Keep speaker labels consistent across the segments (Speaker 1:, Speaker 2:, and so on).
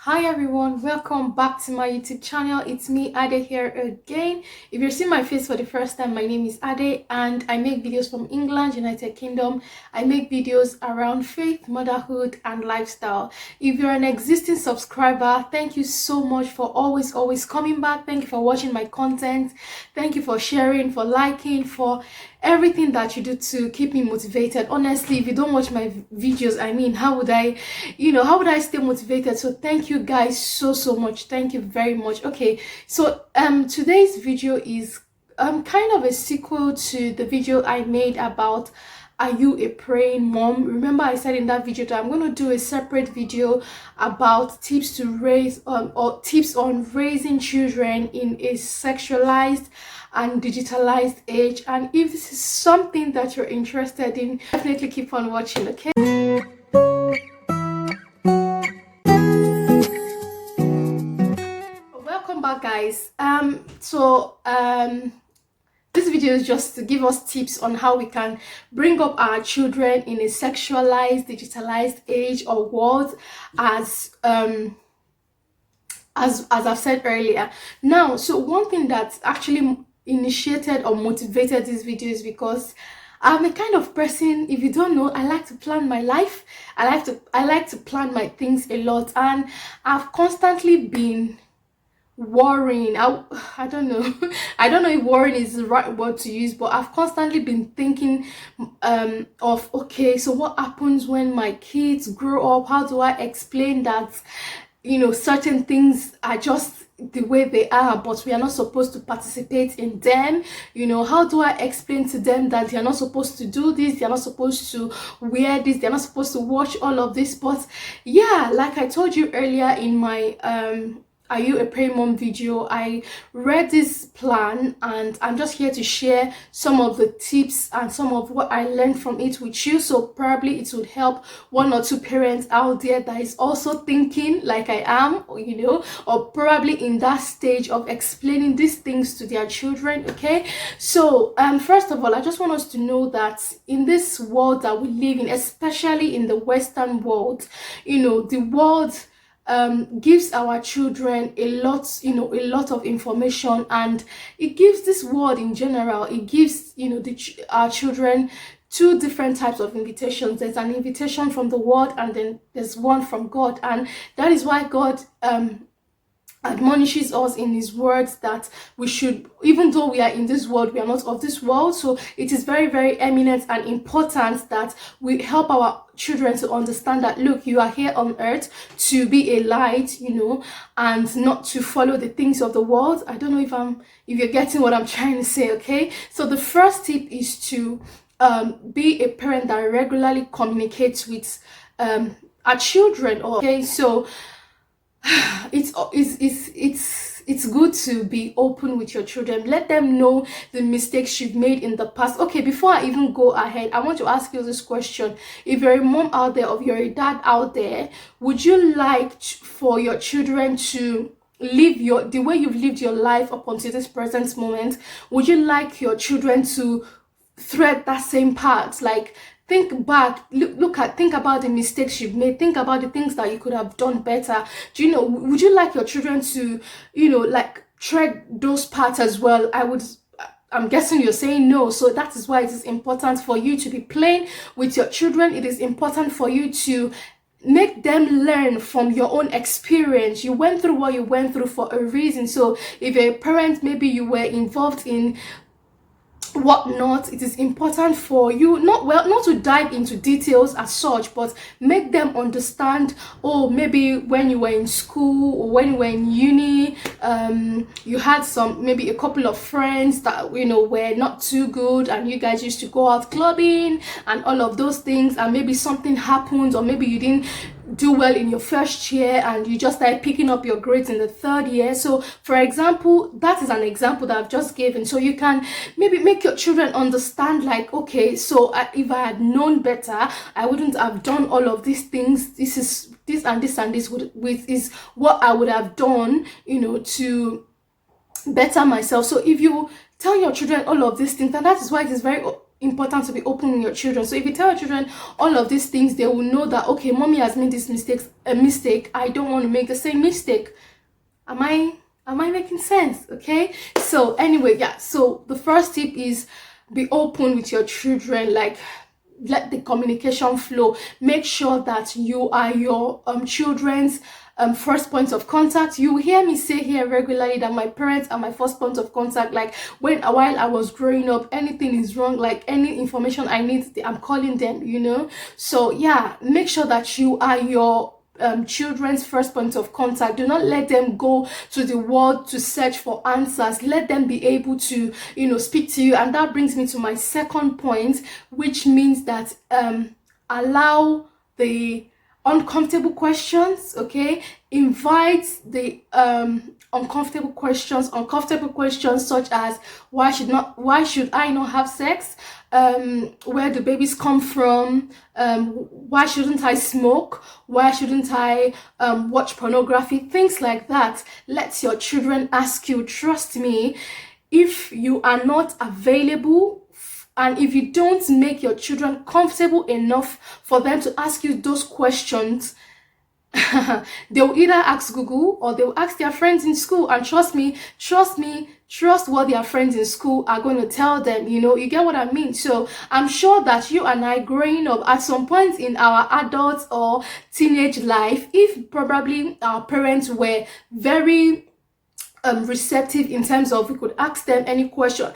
Speaker 1: Hi everyone, welcome back to my YouTube channel. It's me Ade here again. If you're seeing my face for the first time, my name is Ade and I make videos from England, United Kingdom. I make videos around faith, motherhood and lifestyle. If you're an existing subscriber, thank you so much for always coming back. Thank you for watching my content. Thank you for sharing, for liking, for everything that you do to keep me motivated. Honestly, if you don't watch my videos, how would I stay motivated? So thank you guys so much. Thank you very much. Okay, so today's video is kind of a sequel to the video I made about are you a praying mom. Remember I said in that video that I'm going to do a separate video about tips to raise or tips on raising children in a sexualized and digitalized age. And if this is something that you're interested in, definitely keep on watching. Okay, welcome back guys. This video is just to give us tips on how we can bring up our children in a sexualized, digitalized age or world, as I've said earlier. Now, so one thing that actually initiated or motivated this video is because I'm the kind of person, if you don't know, I like to plan my life. I like to plan my things a lot, and I've constantly been worrying. I don't know. I don't know if worrying is the right word to use, but I've constantly been thinking of, okay, so what happens when my kids grow up? How do I explain that certain things are just the way they are, but we are not supposed to participate in them? How do I explain to them that they're not supposed to do this, they're not supposed to wear this, they're not supposed to watch all of this? But yeah, like I told you earlier in my are you a praying mom video, I read this plan and I'm just here to share some of the tips and some of what I learned from it with you. So probably it would help one or two parents out there that is also thinking like I am, or probably in that stage of explaining these things to their children. Okay, so first of all, I just want us to know that in this world that we live in, especially in the Western world, the world gives our children a lot of information, and it gives this world in general, it gives our children two different types of invitations. There's an invitation from the world, and then there's one from God, and that is why God admonishes us in his words that we should, even though we are in this world, we are not of this world. So it is very eminent and important that we help our children to understand that, look, you are here on earth to be a light, and not to follow the things of the world. I don't know if you're getting what I'm trying to say. Okay, so the first tip is to be a parent that regularly communicates with our children. Okay, so it's good to be open with your children. Let them know the mistakes you've made in the past. Okay, before I even go ahead, I want to ask you this question. If you're a mom out there or you're a dad out there, would you like for your children to live the way you've lived your life up until this present moment? Would you like your children to thread that same path? Like, think back, think about the mistakes you've made, think about the things that you could have done better. Would you like your children to like tread those paths as well? I'm guessing you're saying no. So that is why it is important for you to be plain with your children. It is important for you to make them learn from your own experience. You went through what you went through for a reason. So if you're a parent, maybe you were involved in whatnot, it is important for you not to dive into details as such, but make them understand. Oh, maybe when you were in school or when you were in uni, you had maybe a couple of friends that were not too good, and you guys used to go out clubbing and all of those things, and maybe something happened, or maybe you didn't do well in your first year and you just started picking up your grades in the third year. So for example, that is an example that I've just given. So you can maybe make your children understand, like, okay, so if I had known better, I wouldn't have done all of these things. This and this is what I would have done to better myself. So if you tell your children all of these things, and that is why it is very important to be open with your children. So if you tell your children all of these things, they will know that, okay, mommy has made this mistake, I don't want to make the same mistake. Am I making sense? Okay, so anyway, yeah, so the first tip is be open with your children. Like, let the communication flow. Make sure that you are your children's first point of contact. You hear me say here regularly that my parents are my first point of contact. Like, while I was growing up, anything is wrong, like any information I need, I'm calling them, so yeah, make sure that you are your children's first point of contact. Do not let them go to the world to search for answers. Let them be able to speak to you. And that brings me to my second point, which means that allow the uncomfortable questions. Okay, invite the uncomfortable questions such as why should I not have sex, where do babies come from, why shouldn't I smoke, why shouldn't I watch pornography, things like that. Let your children ask you. Trust me, if you are not available and if you don't make your children comfortable enough for them to ask you those questions, they'll either ask Google or they'll ask their friends in school. And trust what their friends in school are going to tell them. You get what I mean? So I'm sure that you and I, growing up at some point in our adult or teenage life, if probably our parents were very receptive in terms of we could ask them any question.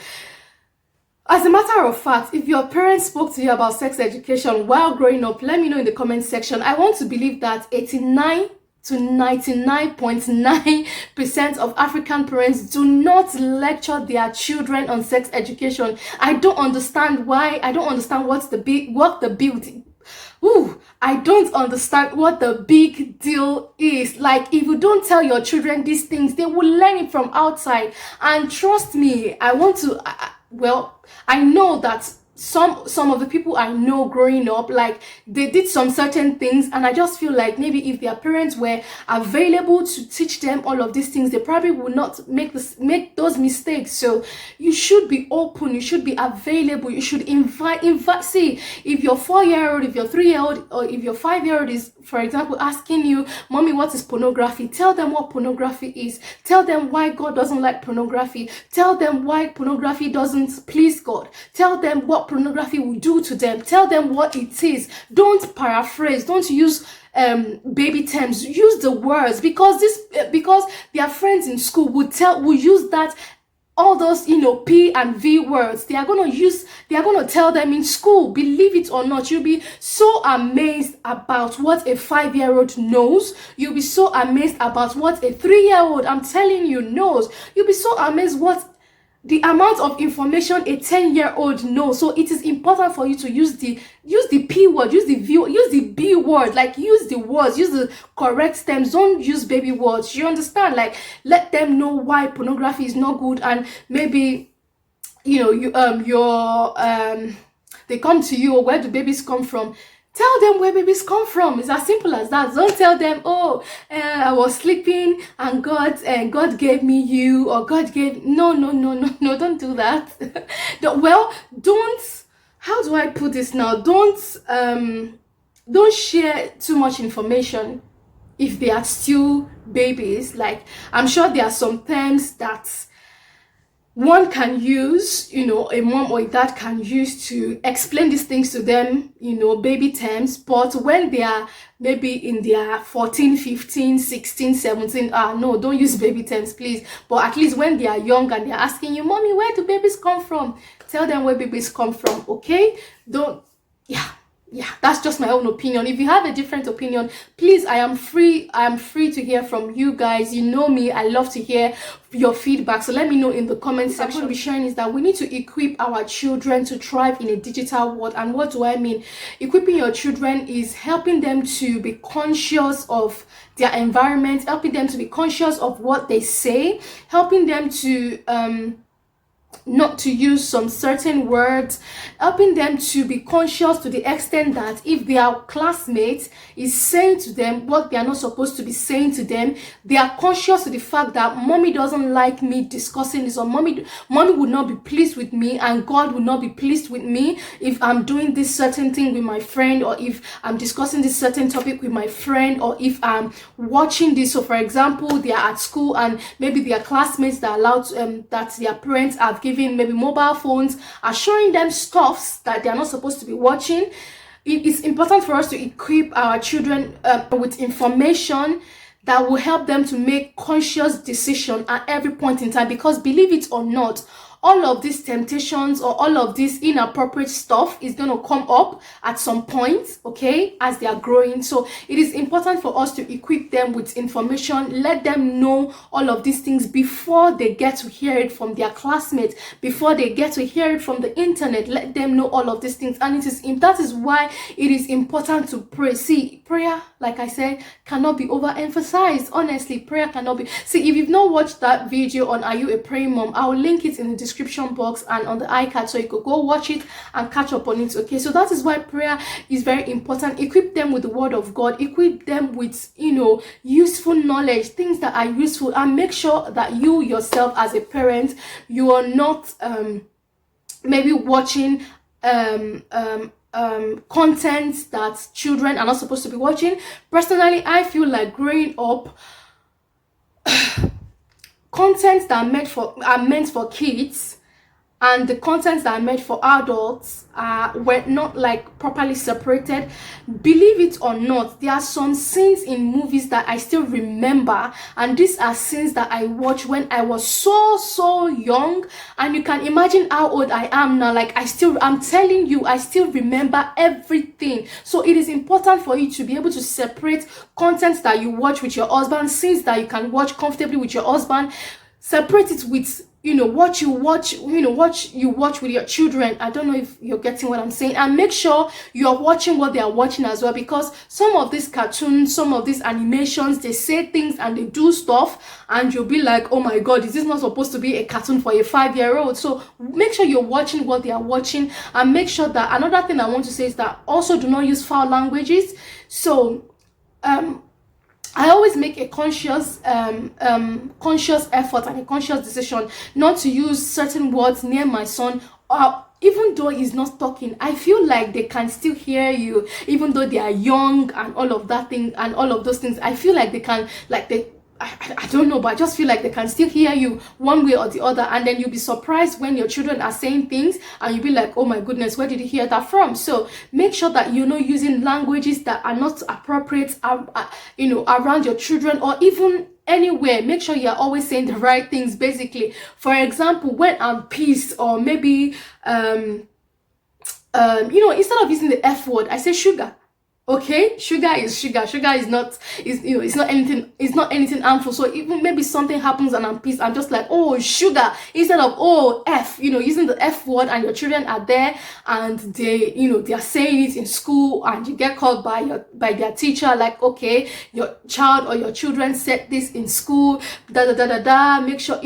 Speaker 1: As a matter of fact, if your parents spoke to you about sex education while growing up, let me know in the comment section. I want to believe that 89 to 99.9% of African parents do not lecture their children on sex education. I don't understand why. I don't understand what the big deal is. Like, if you don't tell your children these things, they will learn it from outside. And trust me, I know that some of the people I know growing up, like, they did some certain things, and I just feel like maybe if their parents were available to teach them all of these things, they probably would not make those mistakes. So you should be open, you should be available, you should invite. See, if your 4-year-old, if your 3-year-old, or if your 5-year-old is, for example, asking you, mommy, what is pornography? Tell them what pornography is. Tell them why God doesn't like pornography. Tell them why pornography doesn't please God. Tell them what pornography will do to them. Tell them what it is. Don't paraphrase. Don't use baby terms. Use the words, because their friends in school will use that, all those P and V words. They are gonna tell them in school. Believe it or not, you'll be so amazed about what a 5-year-old knows. You'll be so amazed about what a 3-year-old, I'm telling you, knows. You'll be so amazed what the amount of information a 10-year-old knows. So it is important for you to use the P word, use the V, use the B word. Like, use the words, use the correct terms. Don't use baby words. You understand? Like, let them know why pornography is not good. And maybe they come to you, or where do babies come from? Tell them where babies come from. It's as simple as that. Don't tell them, I was sleeping and God gave me you, or God gave. No, don't do that. How do I put this now? Don't share too much information if they are still babies. Like, I'm sure there are some terms that one can use, a mom or a dad can use to explain these things to them, baby terms. But when they are maybe in their 14, 15, 16, 17, no, don't use baby terms, please. But at least when they are young and they're asking you, mommy, where do babies come from? Tell them where babies come from, okay? Yeah, that's just my own opinion. If you have a different opinion, please, I am free to hear from you guys. You know me, I love to hear your feedback. So let me know in the comment section. What I'm going to be sharing is that we need to equip our children to thrive in a digital world. And what do I mean? Equipping your children is helping them to be conscious of their environment, helping them to be conscious of what they say, helping them to not to use some certain words, helping them to be conscious to the extent that if their classmate is saying to them what they are not supposed to be saying to them, they are conscious to the fact that mommy doesn't like me discussing this, or mommy would not be pleased with me, and God would not be pleased with me if I'm doing this certain thing with my friend, or if I'm discussing this certain topic with my friend, or if I'm watching this. So for example, they are at school and maybe their classmates that are allowed that their parents have given maybe mobile phones, are showing them stuffs that they are not supposed to be watching. It is important for us to equip our children with information that will help them to make conscious decision at every point in time, because believe it or not, all of these temptations or all of this inappropriate stuff is going to come up at some point, okay, as they are growing. So it is important for us to equip them with information, let them know all of these things before they get to hear it from their classmates, before they get to hear it from the internet. Let them know all of these things. And that is why it is important to pray. See, prayer, like I said, cannot be overemphasized. Honestly, prayer cannot be. See, if you've not watched that video on Are You a Praying Mom, I will link it in the description box and on the iCard, so you could go watch it and catch up on it. Okay, so that is why prayer is very important. Equip them with the word of God, equip them with, useful knowledge, things that are useful, and make sure that you yourself as a parent, you are not maybe watching content that children are not supposed to be watching. Personally, I feel like growing up, contents that are meant for kids and the contents that are meant for adults were not like properly separated. Believe it or not, there are some scenes in movies that I still remember, and these are scenes that I watched when I was so young, and you can imagine how old I am now. Like I'm telling you, I still remember everything. So it is important for you to be able to separate contents that you watch with your husband, scenes that you can watch comfortably with your husband. Separate it with what you watch with your children. I don't know if you're getting what I'm saying. And make sure you're watching what they are watching as well, because some of these cartoons, some of these animations, they say things and they do stuff and you'll be like, oh my god, is this not supposed to be a cartoon for a 5-year-old? So make sure you're watching what they are watching, and make sure that, another thing I want to say is that also do not use foul languages. So I always make a conscious effort and a conscious decision not to use certain words near my son. Even though he's not talking, I feel like they can still hear you, even though they are young and all of that thing and all of those things. I feel like they can, I don't know, but I just feel like they can still hear you one way or the other. And then you'll be surprised when your children are saying things and you'll be like, oh my goodness, where did you hear that from? So make sure that you're not using languages that are not appropriate around your children, or even anywhere. Make sure you're always saying the right things. Basically, for example, when I'm pissed, or maybe instead of using the F word, I say sugar. Okay, sugar is sugar. Sugar is not, it's not anything harmful. So even maybe something happens and I'm pissed, I'm just like, oh, sugar, instead of, oh, F, using the F word, and your children are there and they are saying it in school, and you get called by their teacher, like, okay, your child or your children said this in school, Make sure,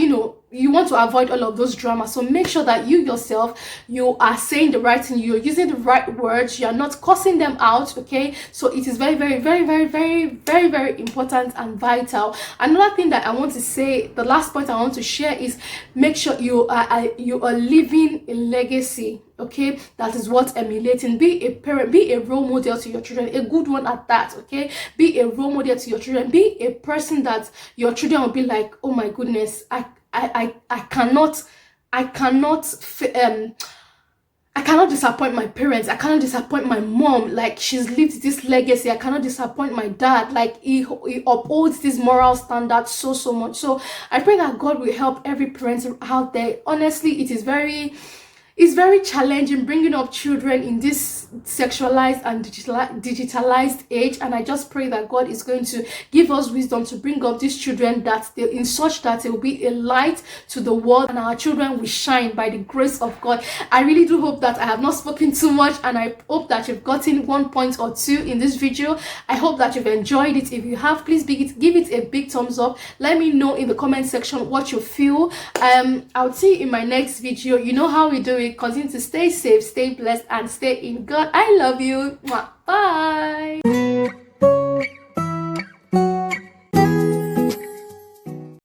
Speaker 1: you want to avoid all of those dramas. So make sure that you yourself, you are saying the right thing, you're using the right words, you're not cussing them out. Okay, so it is very, very, very, very, very, very, very important and vital. Another thing that I want to say, the last point I want to share, is make sure you are leaving a legacy. Okay, that is what emulating. Be a parent, be a role model to your children, a good one at that. Okay, be a role model to your children, be a person that your children will be like, oh my goodness, I cannot disappoint my parents. I cannot disappoint my mom. Like, she's lived this legacy. I cannot disappoint my dad. Like, he upholds this moral standard so much. So I pray that God will help every parent out there. Honestly, it is very It's very challenging bringing up children in this sexualized and digitalized age, and I just pray that God is going to give us wisdom to bring up these children, that they, in such that it will be a light to the world and our children will shine by the grace of God. I really do hope that I have not spoken too much, and I hope that you've gotten one point or two in this video. I hope that you've enjoyed it. If you have, please give it a big thumbs up. Let me know in the comment section what you feel. I'll see you in my next video. You know how we do it. Continue to stay safe, stay blessed, and stay in God. I love you. Bye.